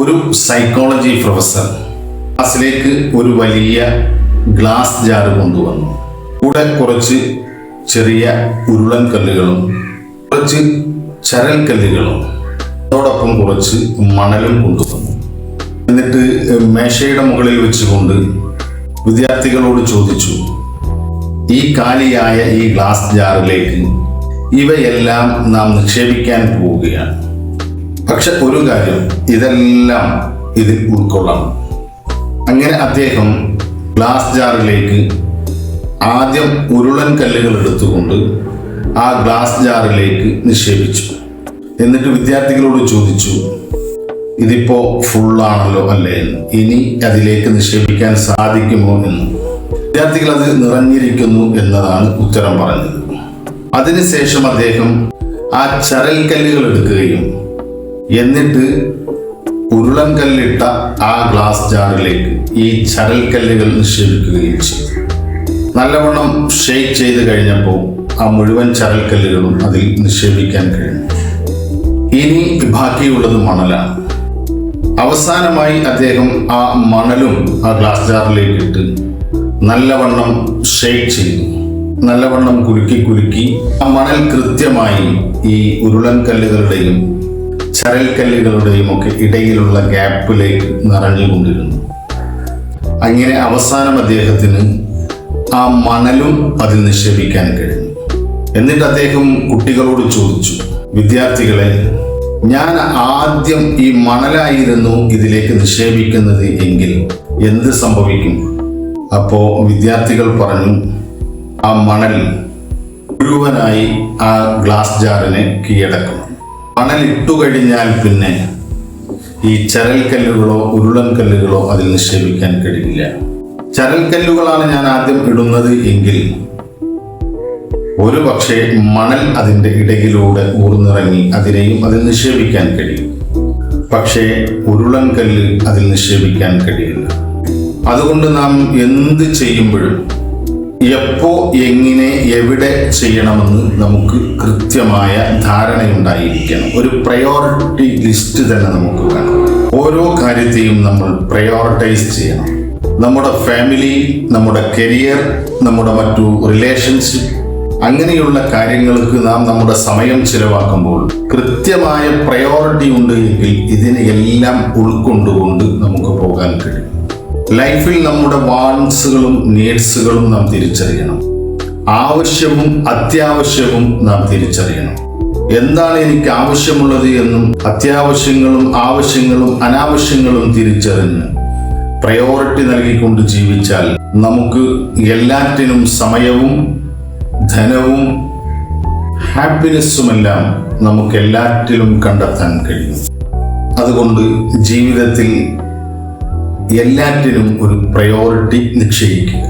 ഒരു psychology professor ക്ലാസ്സിലേക്ക് ഒരു വലിയ ഗ്ലാസ് ജാർ കൊണ്ടുവന്നു. കൂടെ കുറച്ച് ചെറിയ ഉരുളൻ കല്ലുകളും കുറച്ച് ചരൽ കല്ലുകളും അതോടൊപ്പം കുറച്ച് മണലും കൊണ്ടുവന്നു. എന്നിട്ട് മേശയുടെ മുകളിൽ വെച്ചുകൊണ്ട് വിദ്യാർത്ഥികളോട് ചോദിച്ചു, ഈ കാലിയായ ഈ ഗ്ലാസ് ജാറിലേക്ക് ഇവയെല്ലാം നാം നിക്ഷേപിക്കാൻ പോവുകയാണ്. പക്ഷെ ഒരു കാര്യം, ഇതെല്ലാം ഇതിൽ ഉൾക്കൊള്ളണം. അങ്ങനെ അദ്ദേഹം ഗ്ലാസ് ജാറിലേക്ക് ആദ്യം ഉരുളൻ കല്ലുകൾ എടുത്തുകൊണ്ട് ആ ഗ്ലാസ് ജാറിലേക്ക് നിക്ഷേപിച്ചു. എന്നിട്ട് വിദ്യാർത്ഥികളോട് ചോദിച്ചു, ഇതിപ്പോ ഫുള്ളാണല്ലോ അല്ലേ എന്ന്, ഇനി അതിലേക്ക് നിക്ഷേപിക്കാൻ സാധിക്കുമോ എന്ന്. വിദ്യാർത്ഥികൾ അത് നിറഞ്ഞിരിക്കുന്നു എന്നതാണ് ഉത്തരം പറഞ്ഞത്. അതിനുശേഷം അദ്ദേഹം ആ ചരൽ കല്ലുകൾ എടുക്കുകയും എന്നിട്ട് ഉരുളൻ കല്ലിട്ട ആ ഗ്ലാസ് ജാറിലേക്ക് ഈ ചരൽ കല്ലുകൾ നിക്ഷേപിക്കുകയും ചെയ്തു. നല്ലവണ്ണം ഷേക്ക് ചെയ്ത് കഴിഞ്ഞപ്പോൾ ആ മുഴുവൻ ചരൽ കല്ലുകളും അതിൽ നിക്ഷേപിക്കാൻ കഴിഞ്ഞു. ഇനി ബാക്കിയുള്ളത് മണലാണ്. അവസാനമായി അദ്ദേഹം ആ മണലും ആ ഗ്ലാസ് ജാറിലേക്ക് ഇട്ട് നല്ലവണ്ണം ഷേക്ക് ചെയ്തു. നല്ലവണ്ണം കുലുക്കി ആ മണൽ കൃത്യമായി ഈ ഉരുളൻ കല്ലുകളുടെയും ചരൽ കല്ലുകളുടെയും ഒക്കെ ഇടയിലുള്ള ഗ്യാപ്പിലേക്ക് നിറഞ്ഞുകൊണ്ടിരുന്നു. അങ്ങനെ അവസാനം അദ്ദേഹത്തിന് ആ മണലും അതിൽ നിക്ഷേപിക്കാൻ കഴിഞ്ഞു. എന്നിട്ട് അദ്ദേഹം കുട്ടികളോട് ചോദിച്ചു, വിദ്യാർത്ഥികളെ, ഞാൻ ആദ്യം ഈ മണലായിരുന്നു ഇതിലേക്ക് നിക്ഷേപിക്കുന്നത് എങ്കിൽ എന്ത് സംഭവിക്കും? അപ്പോ വിദ്യാർത്ഥികൾ പറഞ്ഞു, ആ മണൽ മുഴുവനായി ആ ഗ്ലാസ് ജാറിനെ കീഴടക്കണം. മണൽ ഇട്ടുകഴിഞ്ഞാൽ പിന്നെ ഈ ചരൽ കല്ലുകളോ ഉരുളൻ കല്ലുകളോ അതിൽ നിക്ഷേപിക്കാൻ കഴിയില്ല. ചരൽ കല്ലുകളാണ് ഞാൻ ആദ്യം ഇടുന്നത് എങ്കിൽ ഒരു പക്ഷേ മണൽ അതിൻ്റെ ഇടയിലൂടെ ഊർന്നിറങ്ങി അതിനെയും അതിൽ നിക്ഷേപിക്കാൻ കഴിയും. പക്ഷേ ഉരുളൻ കല്ല് അതിൽ നിക്ഷേപിക്കാൻ കഴിയില്ല. അതുകൊണ്ട് നാം എന്ത് ചെയ്യുമ്പോഴും എപ്പോ, എങ്ങനെ, എവിടെ ചെയ്യണമെന്ന് നമുക്ക് കൃത്യമായ ധാരണയുണ്ടായിരിക്കണം. ഒരു പ്രയോറിറ്റി ലിസ്റ്റ് തന്നെ നമുക്ക് വേണം. ഓരോ കാര്യത്തെയും നമ്മൾ പ്രയോറിറ്റൈസ് ചെയ്യണം. നമ്മുടെ ഫാമിലി, നമ്മുടെ കരിയർ, നമ്മുടെ മറ്റു റിലേഷൻഷിപ്പ്, അങ്ങനെയുള്ള കാര്യങ്ങൾക്ക് നാം നമ്മുടെ സമയം ചിലവാക്കുമ്പോൾ കൃത്യമായ പ്രയോറിറ്റി ഉണ്ട് എങ്കിൽ ഇതിനെ എല്ലാം ഉൾക്കൊണ്ടുകൊണ്ട് നമുക്ക് പോകാൻ കഴിയും. ലൈഫിൽ നമ്മുടെ വാണ്ട്സുകളും നീഡ്സുകളും നാം തിരിച്ചറിയണം. ആവശ്യവും അത്യാവശ്യവും നാം തിരിച്ചറിയണം. എന്താണ് എനിക്ക് ആവശ്യമുള്ളത് എന്നും അത്യാവശ്യങ്ങളും ആവശ്യങ്ങളും അനാവശ്യങ്ങളും തിരിച്ചറിഞ്ഞ് പ്രയോറിറ്റി നൽകിക്കൊണ്ട് ജീവിച്ചാൽ നമുക്ക് എല്ലാറ്റിനും സമയവും ധനവും ഹാപ്പിനെസ്സുമെല്ലാം നമുക്ക് എല്ലാറ്റിലും കണ്ടെത്താൻ കഴിയും. അതുകൊണ്ട് ജീവിതത്തിൽ എല്ലാറ്റിനും ഒരു പ്രയോറിറ്റി നിശ്ചയിക്കുക.